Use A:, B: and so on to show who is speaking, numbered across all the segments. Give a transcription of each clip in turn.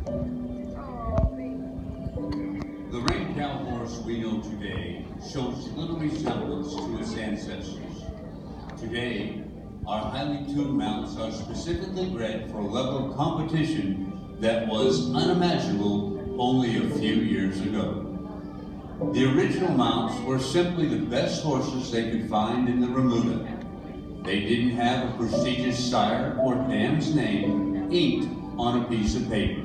A: The ring cow horse we know today shows little resemblance to its ancestors. Today, our highly tuned mounts are specifically bred for a level of competition that was unimaginable only a few years ago. The original mounts were simply the best horses they could find in the remuda. They didn't have a prestigious sire or dam's name inked on a piece of paper.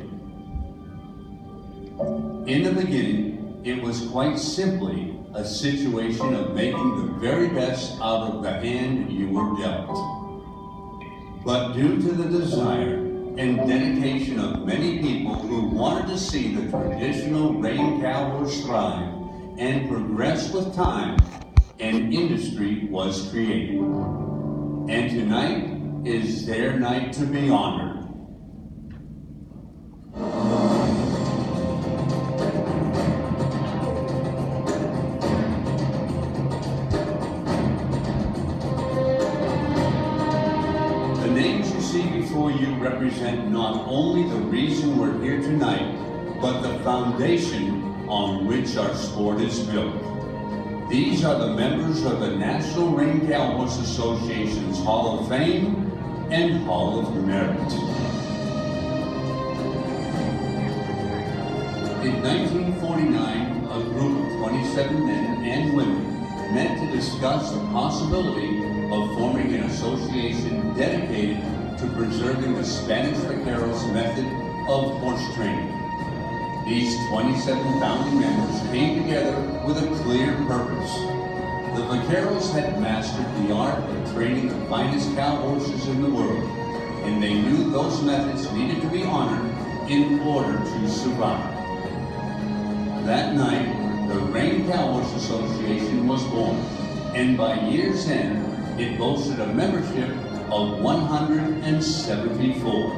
A: In the beginning, it was quite simply a situation of making the very best out of the hand you were dealt. But due to the desire and dedication of many people who wanted to see the traditional rein cow horse thrive and progress with time, an industry was created. And tonight is their night to be honored. Before you represent not only the reason we're here tonight, but the foundation on which our sport is built. These are the members of the National Ring Cow Horse Association's Hall of Fame and Hall of Merit. In 1949, a group of 27 men and women met to discuss the possibility of forming an association dedicated to preserving the Spanish vaqueros method of horse training. These 27 founding members came together with a clear purpose. The vaqueros had mastered the art of training the finest cow horses in the world, and they knew those methods needed to be honored in order to survive. That night, the Rein Cow Horse Association was born, and by year's end, it boasted a membership of 174.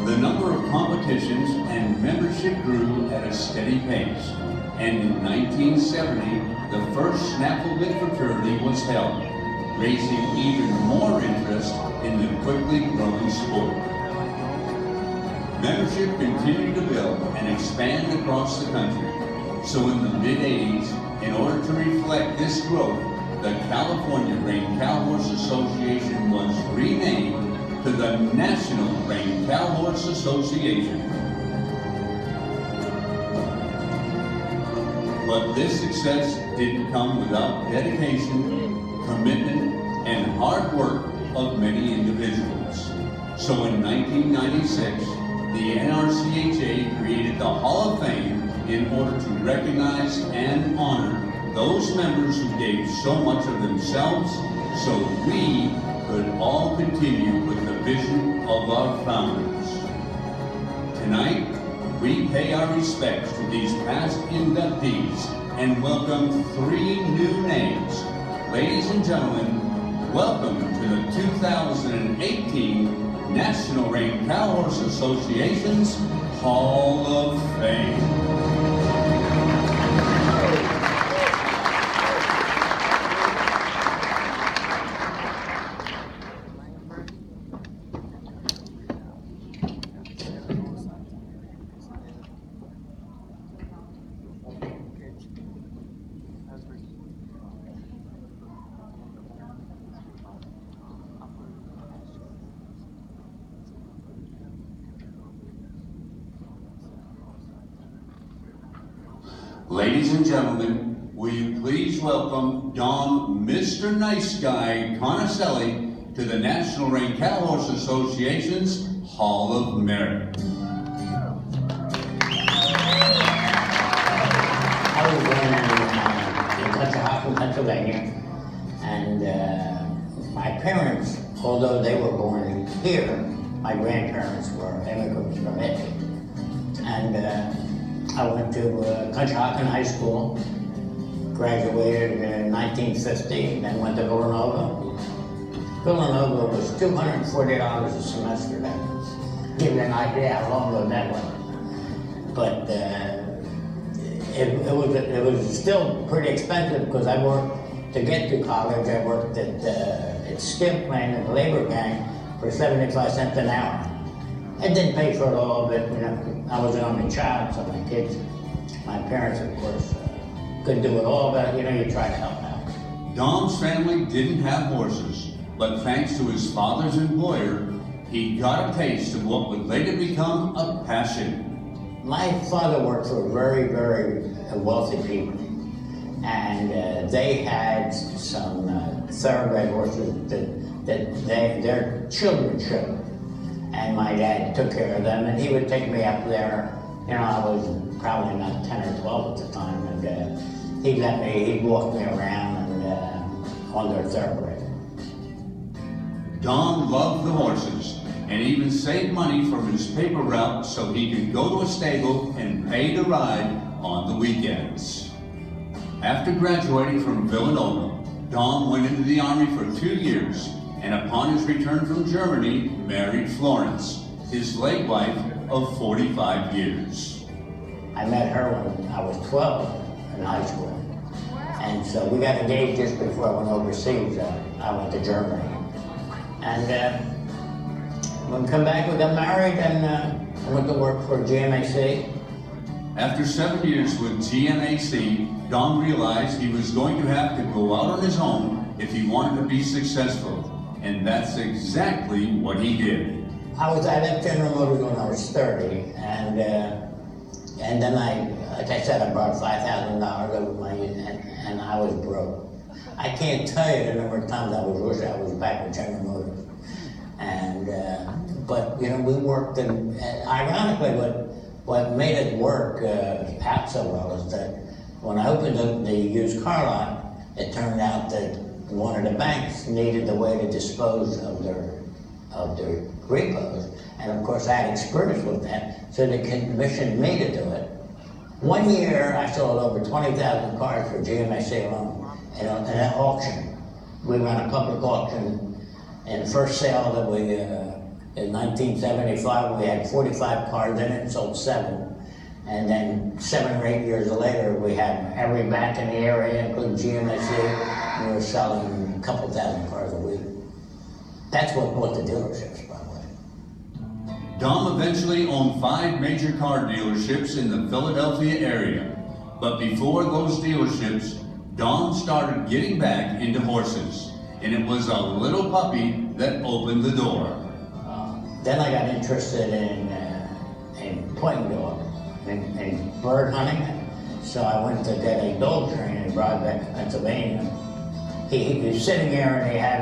A: The number of competitions and membership grew at a steady pace, and in 1970, the first snaffle bit fraternity was held, raising even more interest in the quickly growing sport. Membership continued to build and expand across the country, so in the mid-80s, in order to reflect this growth, the California Rein Cow Horse Association was renamed to the National Rein Cow Horse Association. But this success didn't come without dedication, commitment, and hard work of many individuals. So in 1996, the NRCHA created the Hall of Fame in order to recognize and honor those members who gave so much of themselves so we could all continue with the vision of our founders. Tonight, we pay our respects to these past inductees and welcome 3 new names. Ladies and gentlemen, welcome to the 2018 National Rein Cow Horse Association's Hall of Fame. Ladies and gentlemen, will you please welcome Don Mr. Nice Guy Conicelli to the National Rein Cow Horse Association's Hall of Merit.
B: I was born in Conicelli, Pennsylvania, and my parents, although they were born here, my grandparents were immigrants from Italy. And I went to Conicelli High School, graduated in 1950, then went to Villanova. Villanova was $240 a semester then. Give you an idea how long ago that was. But it was still pretty expensive because I worked to get to college. I worked at Skip Lane in the labor gang for 75 cents an hour. It didn't pay for it all, but you know, I was an only child, so my parents, of course, couldn't do it all, but you know, you try to help out.
A: Dom's family didn't have horses, but thanks to his father's employer, he got a taste of what would later become a passion.
B: My father worked for very, very wealthy people, and they had some thoroughbred horses that their children showed. And my dad took care of them, and he would take me up there. You know, I was probably not 10 or 12 at the time, and he'd walk me around and on their thoroughbred.
A: Dom loved the horses and even saved money from his paper route so he could go to a stable and pay to ride on the weekends. After graduating from Villanova, Dom went into the Army for 2 years, and upon his return from Germany, married Florence, his late wife of 45 years.
B: I met her when I was 12 in high school. And so we got engaged just before I went overseas. I went to Germany. And when we come back, we got married, and I went to work for GMAC.
A: After 7 years with GMAC, Dom realized he was going to have to go out on his own if he wanted to be successful. And that's exactly what he did.
B: I left General Motors when I was 30, and then like I said, I brought $5,000 over money, and I was broke. I can't tell you the number of times I wish I was back with General Motors. And but you know, we worked, and ironically, what made it work out so well is that when I opened up the used car lot, it turned out that one of the banks needed a way to dispose of their repos, and of course I had experience with that, so they commissioned me to do it. 1 year I sold over 20,000 cars for GMAC alone in an auction. We ran a public auction, and the first sale that we, in 1975, we had 45 cars in it and sold 7. And then 7 or 8 years later, we had every bank in the area, including GMAC, and we were selling a couple thousand cars a week. That's what bought the dealerships, by the way.
A: Dom eventually owned 5 major car dealerships in the Philadelphia area. But before those dealerships, Dom started getting back into horses. And it was a little puppy that opened the door.
B: Then I got interested in pointing dogs and bird hunting. So I went to get a dog trainer in Broadbeck, Pennsylvania. He was sitting there, and he had